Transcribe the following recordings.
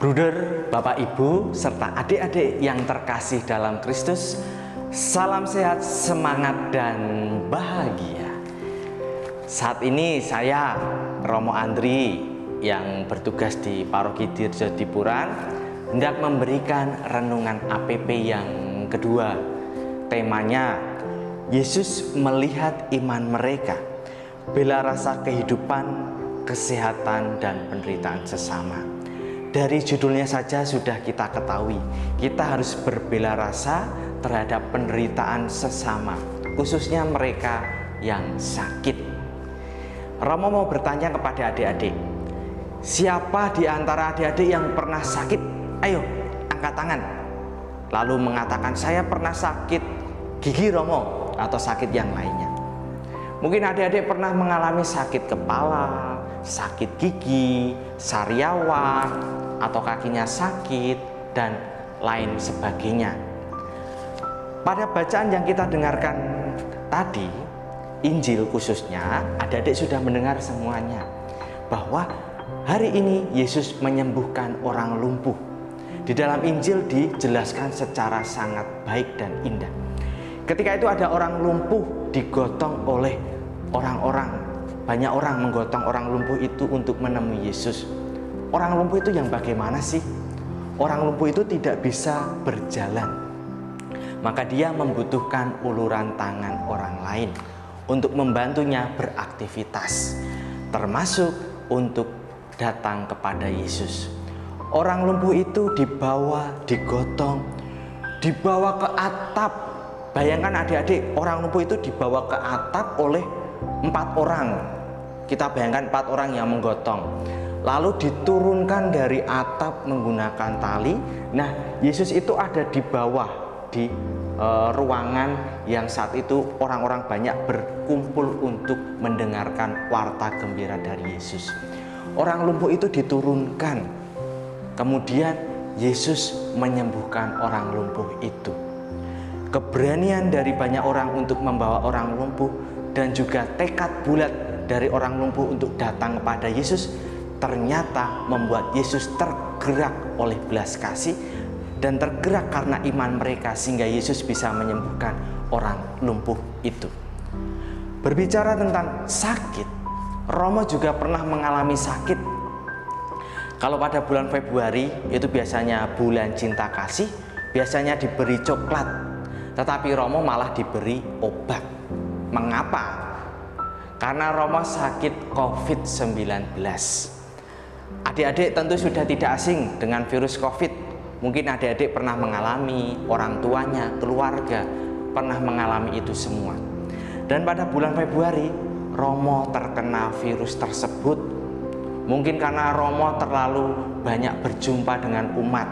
Bruder, Bapak, Ibu, serta adik-adik yang terkasih dalam Kristus, salam sehat, semangat, dan bahagia. Saat ini saya, Romo Andri, yang bertugas di Paroki Dirjo Dipuran, hendak memberikan renungan APP yang kedua. Temanya, Yesus melihat iman mereka, bela rasa kehidupan, kesehatan, dan penderitaan sesama. Dari judulnya saja sudah kita ketahui, kita harus berbela rasa terhadap penderitaan sesama, khususnya mereka yang sakit. Romo mau bertanya kepada adik-adik, siapa di antara adik-adik yang pernah sakit? Ayo, angkat tangan. Lalu mengatakan, saya pernah sakit gigi Romo, atau sakit yang lainnya. Mungkin adik-adik pernah mengalami sakit kepala, sakit gigi, sariawan, atau kakinya sakit, dan lain sebagainya. Pada bacaan yang kita dengarkan tadi, Injil khususnya, adik-adik sudah mendengar semuanya, bahwa hari ini Yesus menyembuhkan orang lumpuh. Di dalam Injil dijelaskan secara sangat baik dan indah. Ketika itu ada orang lumpuh digotong oleh orang-orang. Banyak orang menggotong orang lumpuh itu untuk menemui Yesus. Orang lumpuh itu yang bagaimana sih? Orang lumpuh itu tidak bisa berjalan. Maka dia membutuhkan uluran tangan orang lain untuk membantunya beraktivitas, termasuk untuk datang kepada Yesus. Orang lumpuh itu dibawa, digotong, dibawa ke atap. Bayangkan adik-adik, orang lumpuh itu dibawa ke atap oleh 4 orang. Kita bayangkan 4 orang yang menggotong, lalu diturunkan dari atap menggunakan tali. Nah, Yesus itu ada di bawah, di ruangan yang saat itu orang-orang banyak berkumpul untuk mendengarkan warta gembira dari Yesus. Orang lumpuh itu diturunkan, kemudian Yesus menyembuhkan orang lumpuh itu. Keberanian dari banyak orang untuk membawa orang lumpuh dan juga tekad bulat dari orang lumpuh untuk datang kepada Yesus ternyata membuat Yesus tergerak oleh belas kasih dan tergerak karena iman mereka, sehingga Yesus bisa menyembuhkan orang lumpuh itu. Berbicara tentang sakit, Romo juga pernah mengalami sakit. Kalau pada bulan Februari, itu biasanya bulan cinta kasih, biasanya diberi coklat. Tetapi Romo malah diberi obat. Mengapa? Karena Romo sakit COVID-19. Adik-adik tentu sudah tidak asing dengan virus COVID. Mungkin adik-adik pernah mengalami, orang tuanya, keluarga pernah mengalami itu semua. Dan pada bulan Februari, Romo terkena virus tersebut. Mungkin karena Romo terlalu banyak berjumpa dengan umat,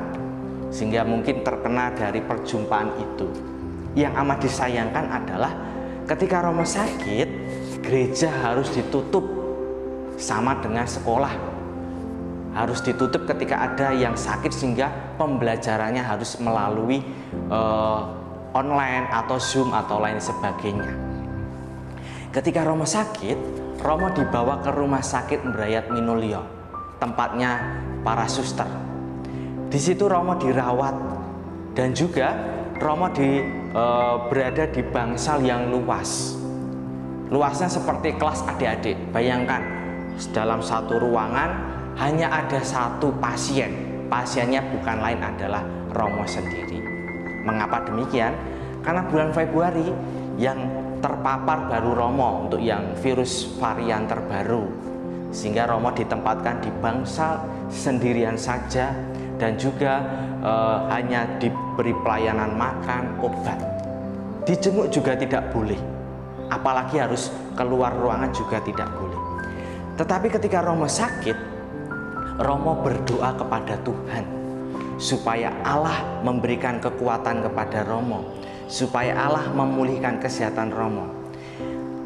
sehingga mungkin terkena dari perjumpaan itu. Yang amat disayangkan adalah ketika Romo sakit, gereja harus ditutup, sama dengan sekolah harus ditutup ketika ada yang sakit, sehingga pembelajarannya harus melalui online atau Zoom atau lain sebagainya. Ketika Romo sakit, Romo dibawa ke rumah sakit Brayat Minulio, tempatnya para suster. Di situ Romo dirawat, dan juga Romo berada di bangsal yang luas. Luasnya seperti kelas adik-adik. Bayangkan, dalam satu ruangan hanya ada 1 pasien. Pasiennya bukan lain adalah Romo sendiri. Mengapa demikian? Karena bulan Februari yang terpapar baru Romo untuk yang virus varian terbaru, sehingga Romo ditempatkan di bangsal sendirian saja, dan juga hanya diberi pelayanan makan, obat. Dijenguk juga tidak boleh, apalagi harus keluar ruangan juga tidak boleh. Tetapi ketika Romo sakit, Romo berdoa kepada Tuhan supaya Allah memberikan kekuatan kepada Romo, supaya Allah memulihkan kesehatan Romo.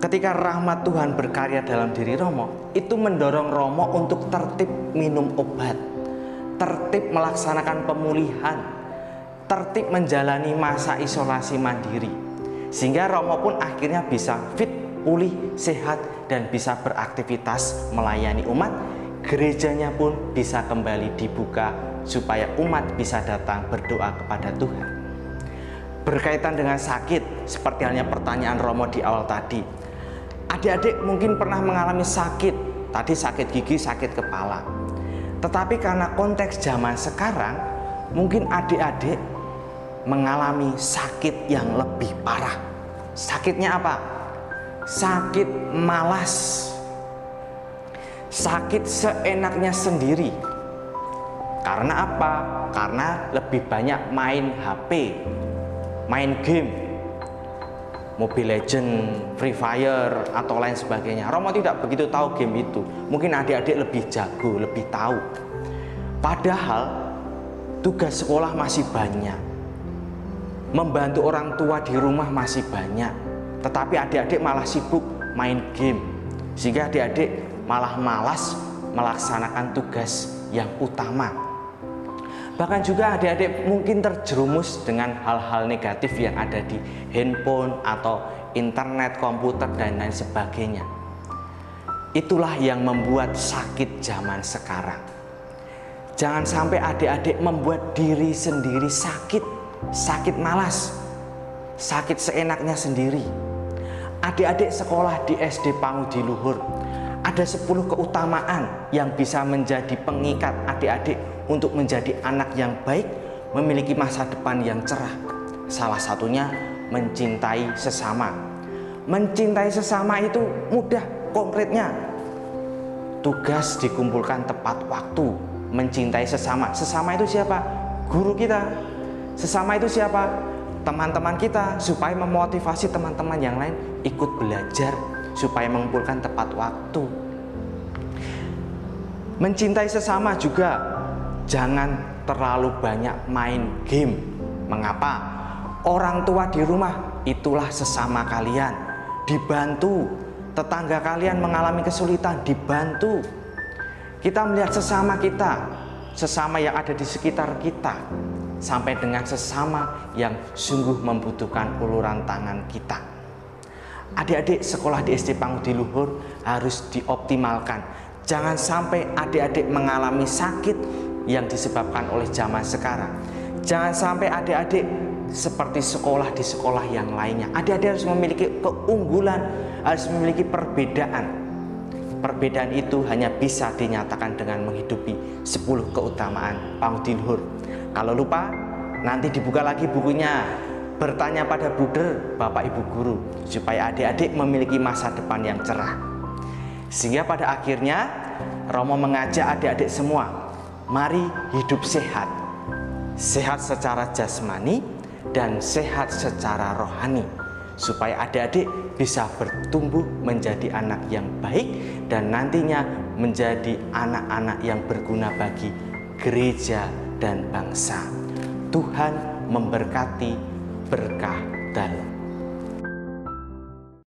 Ketika rahmat Tuhan berkarya dalam diri Romo, itu mendorong Romo untuk tertib minum obat, tertib melaksanakan pemulihan, tertib menjalani masa isolasi mandiri, sehingga Romo pun akhirnya bisa fit, pulih, sehat, dan bisa beraktivitas melayani umat. Gerejanya pun bisa kembali dibuka supaya umat bisa datang berdoa kepada Tuhan. Berkaitan dengan sakit, seperti halnya pertanyaan Romo di awal tadi, adik-adik mungkin pernah mengalami sakit, tadi sakit gigi, sakit kepala. Tetapi karena konteks zaman sekarang, mungkin adik-adik mengalami sakit yang lebih parah. Sakitnya apa? Sakit malas, sakit seenaknya sendiri. Karena apa? Karena lebih banyak main HP, main game, Mobile Legends, Free Fire, atau lain sebagainya. Romo tidak begitu tahu game itu. Mungkin adik-adik lebih jago, lebih tahu. Padahal tugas sekolah masih banyak, membantu orang tua di rumah masih banyak. Tetapi adik-adik malah sibuk main game, sehingga adik-adik malah malas melaksanakan tugas yang utama. Bahkan juga adik-adik mungkin terjerumus dengan hal-hal negatif yang ada di handphone atau internet, komputer, dan lain sebagainya. Itulah yang membuat sakit zaman sekarang. Jangan sampai adik-adik membuat diri sendiri sakit, sakit malas, sakit seenaknya sendiri. Adik-adik sekolah di SD Pangudi Luhur, ada 10 keutamaan yang bisa menjadi pengikat adik-adik untuk menjadi anak yang baik, memiliki masa depan yang cerah. Salah satunya mencintai sesama. Mencintai sesama itu mudah, konkretnya. Tugas dikumpulkan tepat waktu. Mencintai sesama. Sesama itu siapa? Guru kita. Sesama itu siapa? Teman-teman kita, supaya memotivasi teman-teman yang lain ikut belajar, supaya mengumpulkan tepat waktu. Mencintai sesama juga, jangan terlalu banyak main game. Mengapa? Orang tua di rumah itulah sesama kalian. Dibantu. Tetangga kalian mengalami kesulitan, dibantu. Kita melihat sesama kita, sesama yang ada di sekitar kita, sampai dengan sesama yang sungguh membutuhkan uluran tangan kita. Adik-adik sekolah di SD Pangudi Luhur harus dioptimalkan. Jangan sampai adik-adik mengalami sakit yang disebabkan oleh zaman sekarang. Jangan sampai adik-adik seperti sekolah di sekolah yang lainnya. Adik-adik harus memiliki keunggulan, harus memiliki perbedaan. Perbedaan itu hanya bisa dinyatakan dengan menghidupi 10 keutamaan Pangudi Luhur. Kalau lupa, nanti dibuka lagi bukunya. Bertanya pada bruder, bapak ibu guru, supaya adik-adik memiliki masa depan yang cerah. Sehingga pada akhirnya Romo mengajak adik-adik semua, mari hidup sehat. Sehat secara jasmani dan sehat secara rohani, supaya adik-adik bisa bertumbuh menjadi anak yang baik dan nantinya menjadi anak-anak yang berguna bagi gereja dan bangsa. Tuhan memberkati, berkah dalam.